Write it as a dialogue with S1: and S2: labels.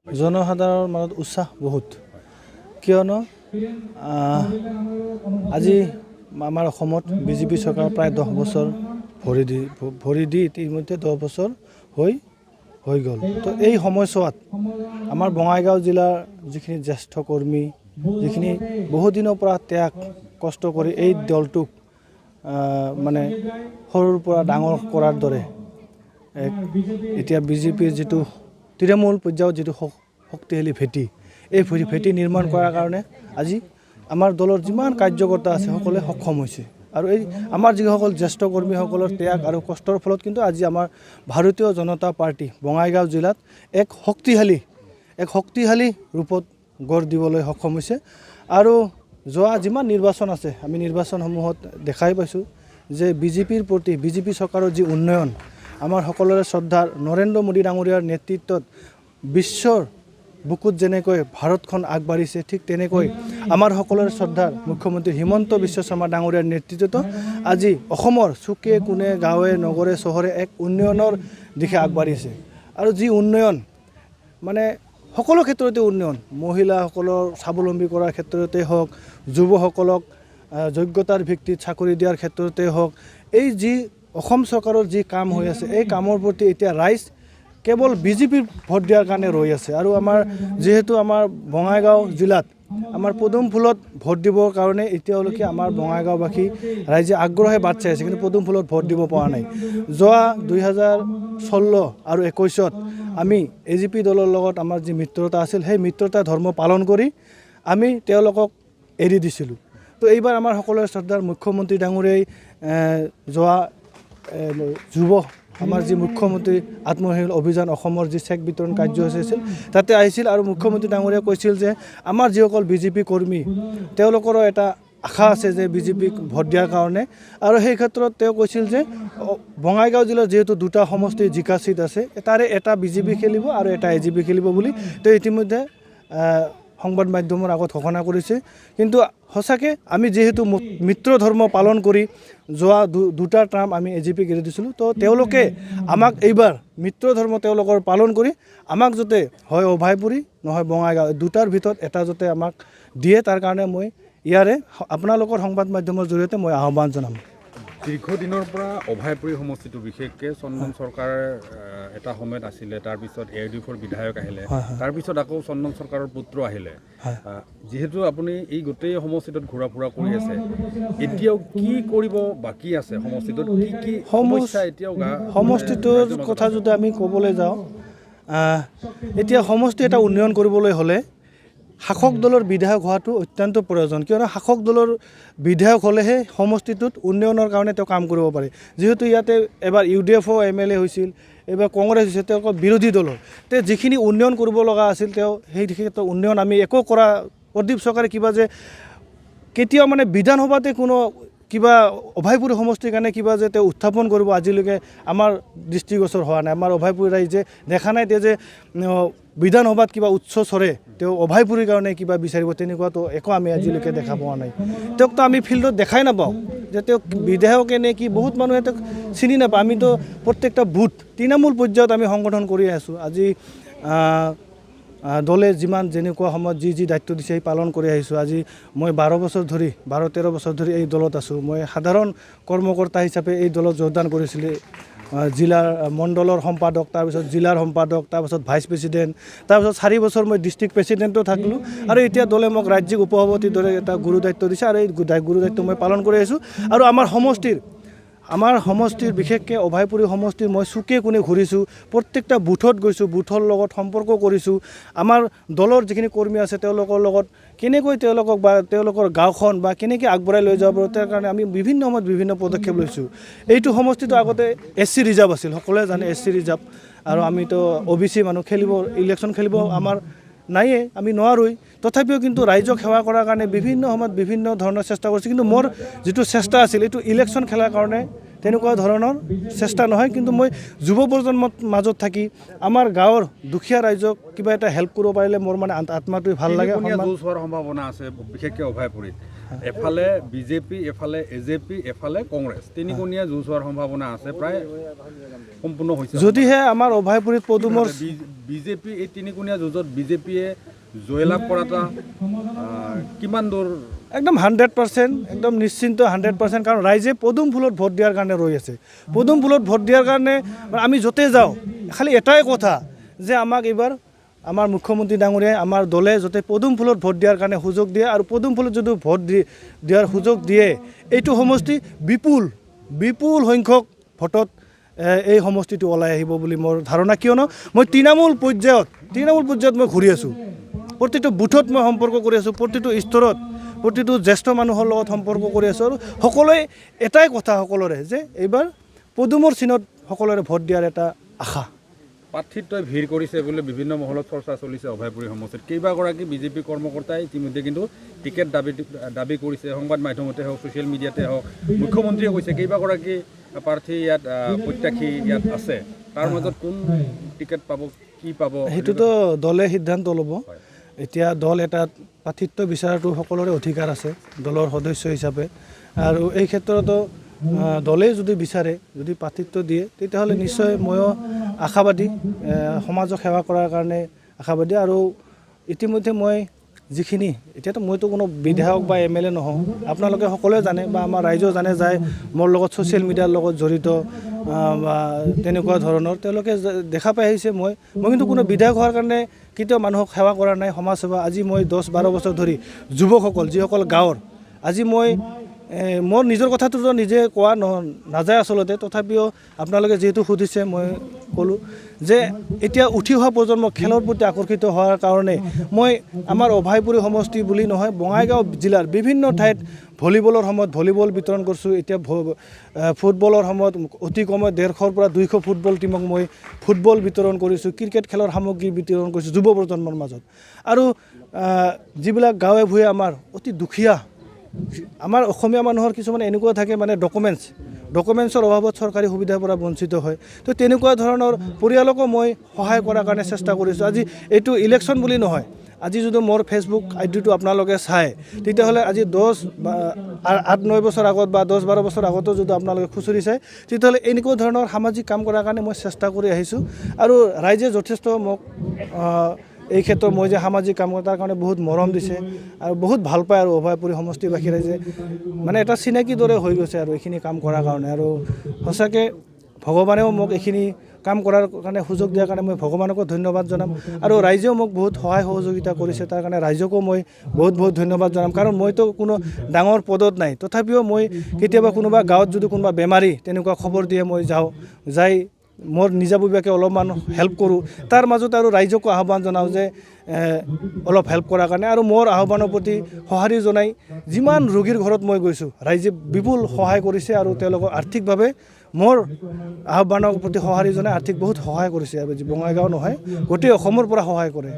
S1: জনসাধাৰণৰ মাজত উৎসাহ বহুত, কিয়নো আজি আমাৰ অসমত বিজেপি চৰকাৰ প্ৰায় 10 বছৰ ভৰি দি ইতিমধ্যে 10 বছৰ হৈ গ'ল। তো এই সময়ছোৱাত আমাৰ বঙাইগাঁও জিলাৰ যিখিনি জ্যেষ্ঠ কৰ্মী, যিখিনি বহুদিনৰ পৰা ত্যাগ কষ্ট কৰি এই দলটোক মানে সৰুৰ পৰা ডাঙৰ কৰাৰ দৰে এতিয়া বিজেপিৰ যিটো তৃণমূল পৰ্যায়ত যিটো শক্তিশালী ভেটি, এই ভেটি নিৰ্মাণ কৰাৰ কাৰণে আজি আমাৰ দলৰ যিমান কাৰ্যকৰ্তা আছে সকলোৱে সক্ষম হৈছে। আৰু এই আমাৰ যিসকল জ্যেষ্ঠ কৰ্মীসকলৰ ত্যাগ আৰু কষ্টৰ ফলত কিন্তু আজি আমাৰ ভাৰতীয় জনতা পাৰ্টি বঙাইগাঁও জিলাত এক শক্তিশালী ৰূপত গঢ় দিবলৈ সক্ষম হৈছে। আৰু যোৱা যিমান নিৰ্বাচন আছে, আমি নিৰ্বাচনসমূহত দেখাই পাইছোঁ যে বিজেপিৰ প্ৰতি বিজেপি চৰকাৰৰ যি উন্নয়ন, আমাৰ সকলোৰে শ্ৰদ্ধাৰ নৰেন্দ্ৰ মোদী ডাঙৰীয়াৰ নেতৃত্বত বিশ্বৰ বুকুত যেনেকৈ ভাৰতখন আগবাঢ়িছে, ঠিক তেনেকৈ আমাৰ সকলোৰে শ্ৰদ্ধাৰ মুখ্যমন্ত্ৰী হিমন্ত বিশ্ব শৰ্মা ডাঙৰীয়াৰ নেতৃত্বত আজি অসমৰ চুকে কোণে গাঁৱে নগৰে চহৰে এক উন্নয়নৰ দিশে আগবাঢ়িছে। আৰু যি উন্নয়ন মানে সকলো ক্ষেত্ৰতে উন্নয়ন, মহিলাসকলৰ স্বাৱলম্বী কৰাৰ ক্ষেত্ৰতে হওক, যুৱসকলক যোগ্যতাৰ ভিত্তিত চাকৰি দিয়াৰ ক্ষেত্ৰতে হওক, এই যি অসম চৰকাৰৰ যি কাম হৈ আছে, এই কামৰ প্ৰতি এতিয়া ৰাইজ কেৱল বিজেপিৰ ভোট দিয়াৰ কাৰণে ৰৈ আছে। আৰু আমাৰ যিহেতু আমাৰ বঙাইগাঁও জিলাত আমাৰ পদুম ফুলত ভোট দিবৰ কাৰণে এতিয়ালৈকে আমাৰ বঙাইগাঁওবাসী ৰাইজে আগ্ৰহে বাট চাই আছে, কিন্তু পদুম ফুলত ভোট দিব পৰা নাই। যোৱা 2016 আৰু 21ত আমি AGP দলৰ লগত আমাৰ যি মিত্ৰতা আছিল, সেই মিত্ৰতা ধৰ্ম পালন কৰি আমি তেওঁলোকক এৰি দিছিলোঁ। তো এইবাৰ আমাৰ সকলোৰে শ্ৰদ্ধাৰ মুখ্যমন্ত্ৰী ডাঙৰীয়াই যোৱা যুৱ আমাৰ যি মুখ্যমন্ত্ৰী আত্মসহায়ক অভিযান অসমৰ যি চেক বিতৰণ কাৰ্যসূচী আছিল, তাতে আহিছিল আৰু মুখ্যমন্ত্ৰী ডাঙৰীয়াই কৈছিল যে আমাৰ যিসকল বিজেপি কৰ্মী তেওঁলোকৰো এটা আশা আছে যে বিজেপিক ভোট দিয়াৰ কাৰণে। আৰু সেই ক্ষেত্ৰত তেওঁ কৈছিল যে বঙাইগাঁও জিলাৰ যিহেতু দুটা সমষ্টিৰ জিকা চিট আছে, তাৰে এটা বিজেপি খেলিব আৰু এটা AGP খেলিব বুলি তেওঁ ইতিমধ্যে সংবাদ মাধ্যমৰ আগত ঘোষণা কৰিছে। কিন্তু সঁচাকৈ আমি যিহেতু মিত্ৰ ধৰ্ম পালন কৰি যোৱা দুটা টাৰ্ম আমি AGPক এৰি দিছিলোঁ, তো তেওঁলোকে আমাক এইবাৰ মিত্ৰ ধৰ্ম তেওঁলোকৰ পালন কৰি আমাক যাতে হয় অভয়পুৰী নহয় বঙাইগাঁও দুটাৰ ভিতৰত এটা যাতে আমাক দিয়ে, তাৰ কাৰণে মই ইয়াৰে আপোনালোকৰ সংবাদ মাধ্যমৰ জৰিয়তে মই আহ্বান জনাম।
S2: দীৰ্ঘদিনৰ পৰা অভয়পুৰী সমষ্টিটো বিশেষকৈ চন্দন চৰকাৰ এটা সময়ত আছিলে, তাৰপিছত AUDFৰ বিধায়ক আহিলে, তাৰপিছত আকৌ চন্দন চৰকাৰৰ পুত্ৰ আহিলে। যিহেতু আপুনি এই গোটেই সমষ্টিটোত ঘূৰা ফুৰা কৰি আছে, এতিয়াও কি কৰিব বাকী আছে সমষ্টিটোত, কি সমস্যা এতিয়াও
S1: সমষ্টিটোৰ কথা যদি আমি ক'বলৈ যাওঁ, এতিয়া সমষ্টি এটা উন্নয়ন কৰিবলৈ হ'লে শাসক দলৰ বিধায়ক হোৱাটো অত্যন্ত প্ৰয়োজন, কিয়নো শাসক দলৰ বিধায়ক হ'লেহে সমষ্টিটোত উন্নয়নৰ কাৰণে তেওঁ কাম কৰিব পাৰে। যিহেতু ইয়াতে এবাৰ UDFও MLA হৈছিল, এইবাৰ কংগ্ৰেছ হৈছে, তেওঁলোকৰ বিৰোধী দলৰ তেওঁ যিখিনি উন্নয়ন কৰিব লগা আছিল তেওঁ সেই ক্ষেত্ৰত উন্নয়ন আমি একো কৰা, প্ৰদীপ চৰকাৰে কিবা যে কেতিয়াও মানে বিধানসভাতে কোনো কিবা অভয়পুৰী সমষ্টিৰ কাৰণে কিবা যে তেওঁ উত্থাপন কৰিব আজিলৈকে আমাৰ দৃষ্টিগোচৰ হোৱা নাই। আমাৰ অভয়পুৰী ৰাইজে দেখা নাই তেওঁ যে বিধানসভাত কিবা উচ্চ স্বৰে তেওঁ অভয়পুৰীৰ কাৰণে কিবা বিচাৰিব, তেনেকুৱাতো একো আমি আজিলৈকে দেখা পোৱা নাই। তেওঁকতো আমি ফিল্ডত দেখাই নাপাওঁ যে তেওঁক বিধায়কে নে কি, বহুত মানুহে তেওঁক চিনি নাপায়। আমিতো প্ৰত্যেকটা বুথ তৃণমূল পৰ্যায়ত আমি সংগঠন কৰি আছোঁ। আজি দলে যেনেকুৱা সময়ত যি দায়িত্ব দিছে সেই পালন কৰি আহিছোঁ। আজি মই 12-13 বছৰ ধৰি এই দলত আছোঁ। মই সাধাৰণ কৰ্মকৰ্তা হিচাপে এই দলত যোগদান কৰিছিলোঁ। জিলাৰ মণ্ডলৰ সম্পাদক, তাৰপিছত জিলাৰ সম্পাদক, তাৰপিছত ভাইচ প্ৰেছিডেণ্ট, তাৰপিছত 4 বছৰ মই ডিষ্ট্ৰিক্ট প্ৰেছিডেণ্টো থাকিলোঁ। আৰু এতিয়া দলে মোক ৰাজ্যিক উপসভাপতিৰ দৰে এটা গুৰু দায়িত্ব দিছে, আৰু এই গুৰু দায়িত্ব মই পালন কৰি আহিছোঁ। আৰু আমাৰ সমষ্টিৰ বিশেষকৈ অভয়পুৰী সমষ্টিৰ মই চুকে কোণে ঘূৰিছোঁ, প্ৰত্যেকটা বুথত গৈছোঁ, বুথৰ লগত সম্পৰ্ক কৰিছোঁ। আমাৰ দলৰ যিখিনি কৰ্মী আছে তেওঁলোকৰ লগত কেনেকৈ তেওঁলোকক বা তেওঁলোকৰ গাঁওখন বা কেনেকৈ আগবঢ়াই লৈ যাব পাৰোঁ, তাৰ কাৰণে আমি বিভিন্ন সময়ত বিভিন্ন পদক্ষেপ লৈছোঁ। এইটো সমষ্টিটো আগতে SC ৰিজাৰ্ভ আছিল, সকলোৱে জানে SC ৰিজাৰ্ভ, আৰু আমিতো OBC মানুহ ইলেকশ্যন খেলিব আমাৰ নায়ে, আমি নোৱাৰোঁই। তথাপিও কিন্তু ৰাইজক সেৱা কৰাৰ কাৰণে বিভিন্ন সময়ত বিভিন্ন ধৰণৰ চেষ্টা কৰিছোঁ। কিন্তু মোৰ যিটো চেষ্টা আছিল এইটো ইলেকশ্যন খেলাৰ কাৰণে তেনেকুৱা ধৰণৰ চেষ্টা নহয়, কিন্তু মই যুৱ প্ৰজন্মৰ মাজত থাকি আমাৰ গাঁৱৰ দুখীয়া ৰাইজক কিবা এটা হেল্প কৰিব পাৰিলে মোৰ মানে আত্মাটোৱে ভাল লাগে।
S2: সম্ভাৱনা আছে বিশেষকৈ অভয়পুৰীত। এফালে বিজেপি, এফালে এজেপি, এফালে কংগ্ৰেছ, তিনিকোণীয়া যুঁজ হোৱাৰ সম্ভাৱনা আছে, প্ৰায় সম্পূৰ্ণ হৈছে।
S1: যদিহে আমাৰ অভয়পুৰীত পদুমৰ
S2: বিজেপি এই তিনিকোণীয়া যুঁজত বিজেপিয়ে জয়লাভ কৰাটা কিমান দূৰ?
S1: একদম 100%, একদম নিশ্চিন্ত 100%, কাৰণ ৰাইজে পদুম ফুলত ভোট দিয়াৰ কাৰণে ৰৈ আছে। পদুম ফুলত ভোট দিয়াৰ কাৰণে আমি য'তে যাওঁ খালি এটাই কথা যে আমাক এইবাৰ আমাৰ মুখ্যমন্ত্ৰী ডাঙৰীয়াই আমাৰ দলে যাতে পদুম ফুলত ভোট দিয়াৰ কাৰণে সুযোগ দিয়ে, আৰু পদুম ফুলত যদি ভোট দিয়াৰ সুযোগ দিয়ে এইটো সমষ্টি বিপুল সংখ্যক ভোটত এই সমষ্টিটো ওলাই আহিব বুলি মোৰ ধাৰণা। কিয়নো মই তৃণমূল পৰ্যায়ত মই ঘূৰি আছোঁ, প্ৰতিটো বুথত মই সম্পৰ্ক কৰি আছোঁ, প্ৰতিটো স্তৰত প্ৰতিটো জ্যেষ্ঠ মানুহৰ লগত সম্পৰ্ক কৰি আছোঁ, আৰু সকলোৱে এটাই কথা সকলোৰে যে এইবাৰ পদুমৰ চিনত সকলোৰে ভোট দিয়াৰ এটা আশা।
S2: প্ৰাৰ্থিত্বই ভিৰ কৰিছে বুলি বিভিন্ন মহলত চৰ্চা চলিছে অভয়পুৰী সমষ্টিত। কেইবাগৰাকী বিজেপি কৰ্মকৰ্তাই ইতিমধ্যে কিন্তু টিকেট দাবী কৰিছে, সংবাদ মাধ্যমতে হওক, ছ'চিয়েল মিডিয়াতে হওক। মুখ্যমন্ত্ৰীয়ে কৈছে কেইবাগৰাকী প্ৰাৰ্থী ইয়াত প্ৰত্যাশী ইয়াত আছে, তাৰ মাজত কোন টিকেট পাব, কি পাব,
S1: সেইটোতো দলে সিদ্ধান্ত ল'ব। এতিয়া দল এটাত প্ৰাৰ্থিত্ব বিচৰাটো সকলোৰে অধিকাৰ আছে দলৰ সদস্য হিচাপে, আৰু এই ক্ষেত্ৰতো দলেই যদি বিচাৰে, যদি প্ৰাৰ্থিত্ব দিয়ে, তেতিয়াহ'লে নিশ্চয় ময়ো আশাবাদী, সমাজক সেৱা কৰাৰ কাৰণে আশাবাদী। আৰু ইতিমধ্যে মই যিখিনি, এতিয়াতো মইতো কোনো বিধায়ক বা MLA নহওঁ, আপোনালোকে সকলোৱে জানে বা আমাৰ ৰাইজেও জানে যে মোৰ লগত ছ'চিয়েল মিডিয়াৰ লগত জড়িত বা তেনেকুৱা ধৰণৰ, তেওঁলোকে দেখা পাই আহিছে। মই কিন্তু কোনো বিধায়ক হোৱাৰ কাৰণে কেতিয়াও মানুহক সেৱা কৰা নাই, সমাজ সেৱা। আজি মই 10-12 বছৰ ধৰি যুৱকসকল যিসকল গাঁৱৰ, আজি মই মোৰ নিজৰ কথাটোতো নিজে কোৱা নাযায় আচলতে, তথাপিও আপোনালোকে যিহেতু সুধিছে মই ক'লোঁ যে এতিয়া উঠি অহা প্ৰজন্ম খেলৰ প্ৰতি আকৰ্ষিত হোৱাৰ কাৰণে মই আমাৰ অভয়পুৰী সমষ্টি বুলি নহয়, বঙাইগাঁও জিলাৰ বিভিন্ন ঠাইত ভলীবলৰ সময়ত ভলীবল বিতৰণ কৰিছোঁ। এতিয়া ফুটবলৰ সময়ত অতি কমেও 150 পৰা 200 ফুটবল টীমক মই ফুটবল বিতৰণ কৰিছোঁ। ক্ৰিকেট খেলৰ সামগ্ৰী বিতৰণ কৰিছোঁ যুৱ প্ৰজন্মৰ মাজত। আৰু যিবিলাক গাঁৱে ভূঞে আমাৰ অতি দুখীয়া, আমাৰ অসমীয়া মানুহৰ কিছুমান এনেকুৱা থাকে মানে ডকুমেণ্টছৰ অভাৱত চৰকাৰী সুবিধাৰ পৰা বঞ্চিত হয়। তো তেনেকুৱা ধৰণৰ পৰিয়ালকো মই সহায় কৰাৰ কাৰণে চেষ্টা কৰিছোঁ। আজি এইটো ইলেকশ্যন বুলি নহয়, আজি যদি মোৰ ফেচবুক আইডিটো আপোনালোকে চায়, তেতিয়াহ'লে আজি 8-9 বছৰ আগত বা 10-12 বছৰ আগতো যদি আপোনালোকে খুচৰি চায়, তেতিয়াহ'লে এনেকুৱা ধৰণৰ সামাজিক কাম কৰাৰ কাৰণে মই চেষ্টা কৰি আহিছোঁ। আৰু ৰাইজে যথেষ্ট মোক এই ক্ষেত্ৰত মই যে সামাজিক কাম কৰোঁ তাৰ কাৰণে বহুত মৰম দিছে আৰু বহুত ভাল পায়। আৰু অভয়পুৰী সমষ্টিবাসী ৰাইজে মানে এটা চিনাকি দৰে হৈ গৈছে আৰু এইখিনি কাম কৰাৰ কাৰণে। আৰু সঁচাকৈ ভগৱানেও মোক এইখিনি কাম কৰাৰ কাৰণে সুযোগ দিয়াৰ কাৰণে মই ভগৱানকো ধন্যবাদ জনাম। আৰু ৰাইজেও মোক বহুত সহায় সহযোগিতা কৰিছে, তাৰ কাৰণে ৰাইজকো মই বহুত ধন্যবাদ জনাম। কাৰণ মইতো কোনো ডাঙৰ পদত নাই, তথাপিও মই কেতিয়াবা কোনোবা গাঁৱত যদি কোনোবা বেমাৰী তেনেকুৱা খবৰ দিয়ে, মই যাই মোৰ নিজাববীয়াকৈ অলপমান হেল্প কৰোঁ। তাৰ মাজত আৰু ৰাইজকো আহ্বান জনাওঁ যে অলপ হেল্প কৰাৰ কাৰণে। আৰু মোৰ আহ্বানৰ প্ৰতি সঁহাৰি জনাই যিমান ৰোগীৰ ঘৰত মই গৈছোঁ, ৰাইজে বিপুল সহায় কৰিছে আৰু তেওঁলোকক আৰ্থিকভাৱে মোৰ আহ্বানৰ প্ৰতি সঁহাৰি জনাই আৰ্থিক বহুত সহায় কৰিছে। আৰু বঙাইগাঁও নহয়, গোটেই অসমৰ পৰা সহায় কৰে।